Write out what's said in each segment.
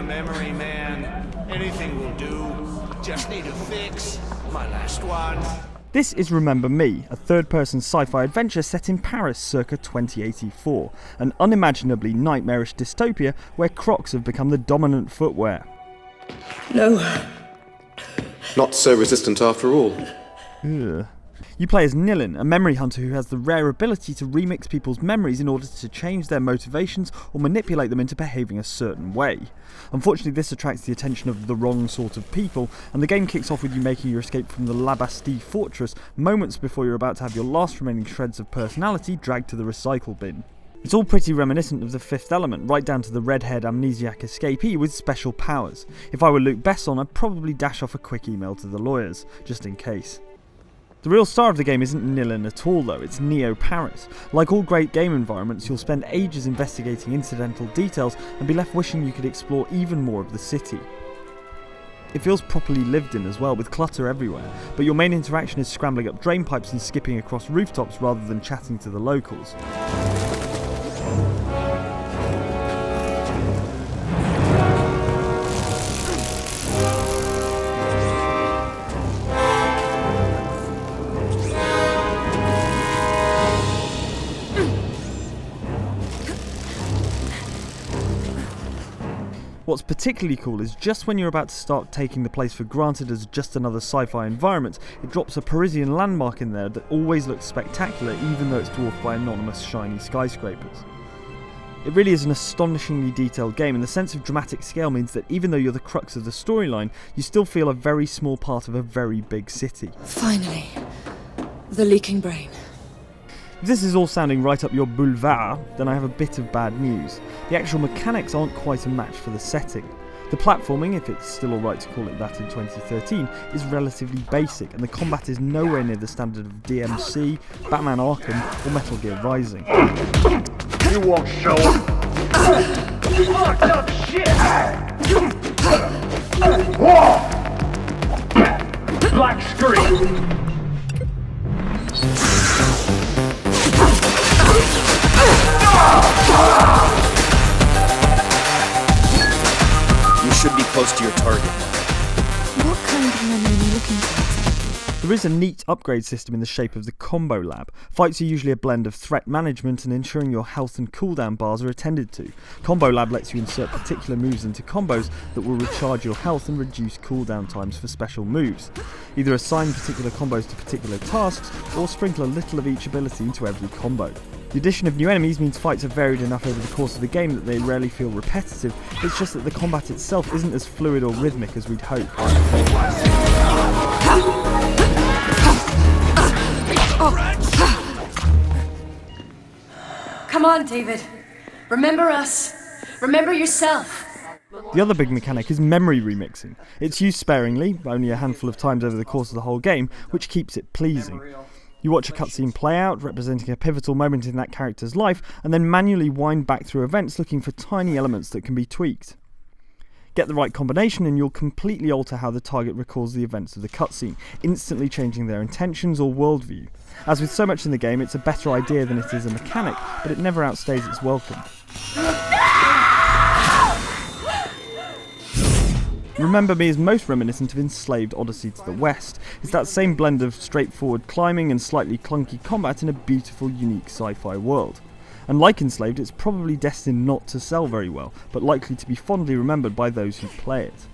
memory, man. Anything will do. Just need a fix. My last one. This is Remember Me, a third-person sci-fi adventure set in Paris circa 2084, an unimaginably nightmarish dystopia where Crocs have become the dominant footwear. No. Not so resistant after all. Ugh. You play as Nilin, a memory hunter who has the rare ability to remix people's memories in order to change their motivations or manipulate them into behaving a certain way. Unfortunately, this attracts the attention of the wrong sort of people, and the game kicks off with you making your escape from the La Bastille fortress moments before you're about to have your last remaining shreds of personality dragged to the recycle bin. It's all pretty reminiscent of The Fifth Element, right down to the red-haired amnesiac escapee with special powers. If I were Luc Besson, I'd probably dash off a quick email to the lawyers, just in case. The real star of the game isn't Nilin at all though, it's Neo Paris. Like all great game environments, you'll spend ages investigating incidental details and be left wishing you could explore even more of the city. It feels properly lived in as well, with clutter everywhere, but your main interaction is scrambling up drain pipes and skipping across rooftops rather than chatting to the locals. What's particularly cool is just when you're about to start taking the place for granted as just another sci-fi environment, it drops a Parisian landmark in there that always looks spectacular even though it's dwarfed by anonymous shiny skyscrapers. It really is an astonishingly detailed game, and the sense of dramatic scale means that even though you're the crux of the storyline, you still feel a very small part of a very big city. Finally. The leaking brain. If this is all sounding right up your boulevard, then I have a bit of bad news. The actual mechanics aren't quite a match for the setting. The platforming, if it's still alright to call it that in 2013, is relatively basic, and the combat is nowhere near the standard of DMC, Batman Arkham, or Metal Gear Rising. You won't show him! Fucked up shit! Black screen! You should be close to your target. What kind of memory are you looking for? There is a neat upgrade system in the shape of the Combo Lab. Fights are usually a blend of threat management and ensuring your health and cooldown bars are attended to. Combo Lab lets you insert particular moves into combos that will recharge your health and reduce cooldown times for special moves. Either assign particular combos to particular tasks, or sprinkle a little of each ability into every combo. The addition of new enemies means fights are varied enough over the course of the game that they rarely feel repetitive. It's just that the combat itself isn't as fluid or rhythmic as we'd hope. Come on, David. Remember us. Remember yourself. The other big mechanic is memory remixing. It's used sparingly, only a handful of times over the course of the whole game, which keeps it pleasing. You watch a cutscene play out, representing a pivotal moment in that character's life, and then manually wind back through events looking for tiny elements that can be tweaked. Get the right combination and you'll completely alter how the target recalls the events of the cutscene, instantly changing their intentions or worldview. As with so much in the game, it's a better idea than it is a mechanic, but it never outstays its welcome. Remember Me is most reminiscent of Enslaved Odyssey to the West. It's that same blend of straightforward climbing and slightly clunky combat in a beautiful, unique sci-fi world. And like Enslaved, it's probably destined not to sell very well, but likely to be fondly remembered by those who play it.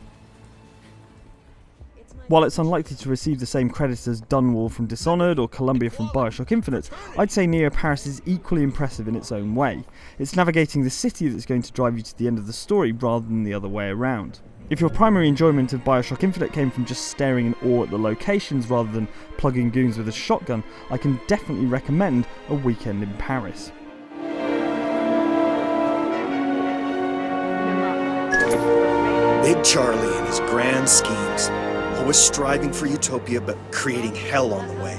While it's unlikely to receive the same credit as Dunwall from Dishonored or Columbia from Bioshock Infinite, I'd say Neo Paris is equally impressive in its own way. It's navigating the city that's going to drive you to the end of the story rather than the other way around. If your primary enjoyment of Bioshock Infinite came from just staring in awe at the locations rather than plugging goons with a shotgun, I can definitely recommend A Weekend in Paris. Big Charlie and his grand schemes, always striving for utopia but creating hell on the way.